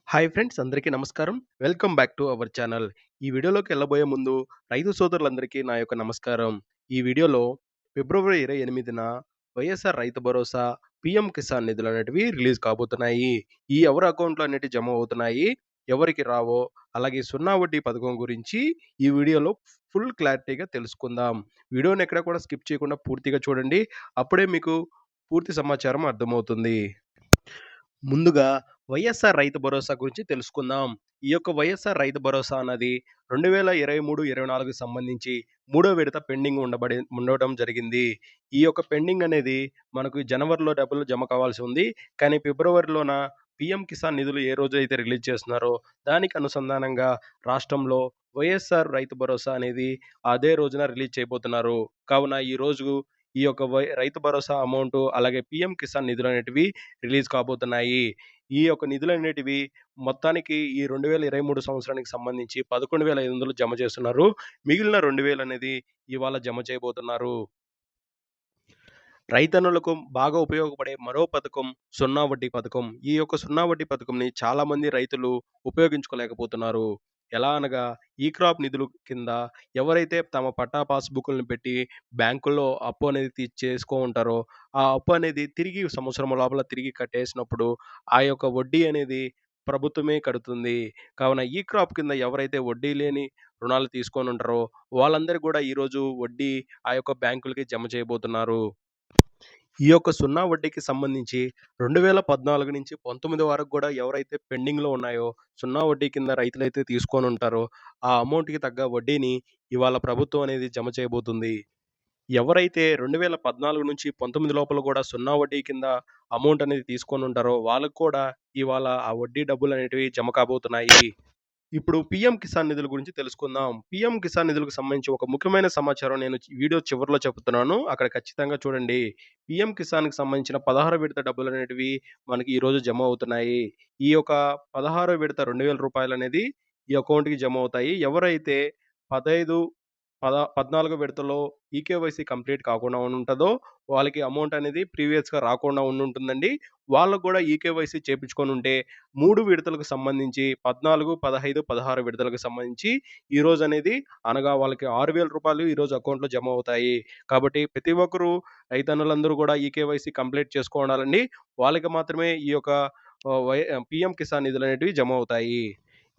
Hi friends, అందరికీ నమస్కారం. Welcome back to our channel. ఈ వీడియోలోకి వెళ్ళబోయే ముందు రైతు సోదరులందరికీ నా యొక్క నమస్కారం. ఈ వీడియోలో ఫిబ్రవరి 28న వైఎస్ఆర్ రైతు భరోసా, పీఎం కిసాన్ నిధులనేటివి రిలీజ్ కాబోతున్నాయి. ఈ ఎవరి అకౌంట్‌లో అనేటివి జమ అవుతున్నాయి, ఎవరికి రావో, అలాగే సున్నా వడ్డీ పథకం గురించి ఈ వీడియోలో ఫుల్ క్లారిటీగా తెలుసుకుందాం. వీడియోని ఎక్కడ కూడా స్కిప్ చేయకుండా పూర్తిగా చూడండి. అప్పుడే మీకు పూర్తి సమాచారం అర్థమవుతుంది. ముందుగా వైఎస్ఆర్ రైతు భరోసా గురించి తెలుసుకుందాం. ఈ యొక్క వైఎస్ఆర్ రైతు భరోసా అన్నది 2023, 24కి సంబంధించి మూడో విడత పెండింగ్ ఉండడం జరిగింది. ఈ యొక్క పెండింగ్ అనేది మనకు జనవరిలో డబ్బులు జమ కావాల్సి ఉంది. కానీ ఫిబ్రవరిలోన పీఎం కిసాన్ నిధులు ఏ రోజైతే రిలీజ్ చేస్తున్నారో దానికి అనుసంధానంగా రాష్ట్రంలో వైఎస్ఆర్ రైతు భరోసా అనేది అదే రోజున రిలీజ్ చేయబోతున్నారు. కావున ఈరోజు ఈ యొక్క రైతు భరోసా అమౌంటు, అలాగే పీఎం కిసాన్ నిధులనేటివి రిలీజ్ కాబోతున్నాయి. ఈ యొక్క నిధులనేటివి మొత్తానికి ఈ 2023 సంవత్సరానికి సంబంధించి 11,500 జమ చేస్తున్నారు. మిగిలిన 2,000 అనేది ఇవాళ జమ చేయబోతున్నారు. రైతన్నులకు బాగా ఉపయోగపడే మరో పథకం సున్నా వడ్డీ పథకం. ఈ యొక్క సున్నా వడ్డీ పథకంని చాలామంది రైతులు ఉపయోగించుకోలేకపోతున్నారు. ఎలా అనగా ఈ క్రాప్ నిధులు కింద ఎవరైతే తమ పట్టా పాస్‌బుక్కులను పెట్టి బ్యాంకుల్లో అప్పు అనేది చేసుకో ఉంటారో, ఆ అప్పు అనేది తిరిగి సంవత్సరం లోపల తిరిగి కట్టేసినప్పుడు ఆ యొక్క వడ్డీ అనేది ప్రభుత్వమే కడుతుంది. కావున ఈ క్రాప్ కింద ఎవరైతే వడ్డీ లేని రుణాలు తీసుకొనుంటారో వాళ్ళందరూ కూడా ఈరోజు వడ్డీ ఆ యొక్క బ్యాంకులకి జమ చేయబోతున్నారు. ఈ యొక్క సున్నా వడ్డీకి సంబంధించి 2014 నుంచి 19 వరకు గూడా ఎవరైతే పెండింగ్‌లో ఉన్నాయో, సున్నా వడ్డీ కింద రైతులైతే తీసుకొనుంటారో, ఆ అమౌంట్‌కి తగ్గ వడ్డీని ఇవాళ ప్రభుత్వం అనేది జమ చేయబోతుంది. ఎవరైతే 2014 నుంచి 19 లోపల గూడా సున్నా వడ్డీ కింద అమౌంట్ అనేది తీసుకొనుంటారో, వాళ్ళకి కూడా ఇవాళ ఆ వడ్డీ డబ్బులనేటివి జమ కాబోతున్నాయి. ఇప్పుడు పీఎం కిసాన్ నిధుల గురించి తెలుసుకుందాం. పీఎం కిసాన్ నిధులకు సంబంధించి ఒక ముఖ్యమైన సమాచారం నేను వీడియో చివరిలో చెప్తున్నాను. అక్కడ ఖచ్చితంగా చూడండి. పీఎం కిసాన్‌కి సంబంధించిన 16 విడత డబ్బులనేటివి మనకి ఈరోజు జమ అవుతున్నాయి. ఈ యొక్క 16 విడత రూ. 2,000 అనేది ఈ అకౌంట్‌కి జమ అవుతాయి. ఎవరైతే 15 14 విడతలో ఈకేవైసీ కంప్లీట్ కాకుండా ఉంటదో, వాళ్ళకి అమౌంట్ అనేది ప్రీవియస్‌గా రాకుండా ఉండుంటుందండి. వాళ్ళకి గూడా ఈకేవైసీ చేపించుకొనుంటే 3 విడతలకు సంబంధించి 14, 15, 16 విడతలకు సంబంధించి ఈరోజనేది అనగా వాళ్ళకి రూ. 6,000 ఈరోజు అకౌంట్‌లో జమ అవుతాయి. కాబట్టి ప్రతి ఒక్కరు రైతన్నులందరూ గూడా ఈకేవైసీ కంప్లీట్ చేసుకోవాలండి. వాళ్ళకి మాత్రమే ఈ యొక్క పీఎం కిసాన్ నిధులనేటివి జమ అవుతాయి.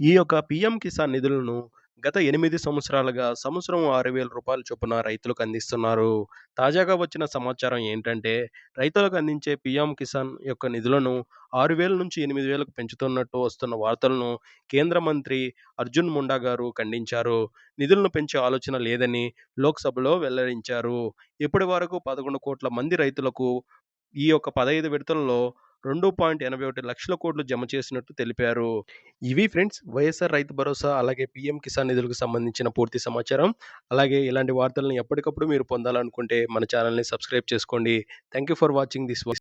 ఈ యొక్క పీఎం కిసాన్ నిధులను గత 8 సంవత్సరాలుగా సంవత్సరం రూ. 6,000 చొప్పున రైతులకు అందిస్తున్నారు. తాజాగా వచ్చిన సమాచారం ఏంటంటే, రైతులకు అందించే పీఎం కిసాన్ యొక్క నిధులను 6,000 నుంచి 8,000కు పెంచుతున్నట్టు వస్తున్న వార్తలను కేంద్ర మంత్రి అర్జున్ ముండా గారు ఖండించారు. నిధులను పెంచే ఆలోచన లేదని లోక్సభలో వెల్లడించారు. ఇప్పటి వరకు 11 కోట్ల మంది రైతులకు ఈ యొక్క 15 విడతల్లో 2.81 లక్షల కోట్లు జమ చేసినట్టు తెలిపారు. ఇవి ఫ్రెండ్స్ వైఎస్ఆర్ రైతు భరోసా, అలాగే పీఎం కిసాన్ నిధులకు సంబంధించిన పూర్తి సమాచారం. అలాగే ఇలాంటి వార్తలను ఎప్పటికప్పుడు మీరు పొందాలనుకుంటే మన ఛానల్‌ని సబ్స్క్రైబ్ చేసుకోండి. Thank you for watching this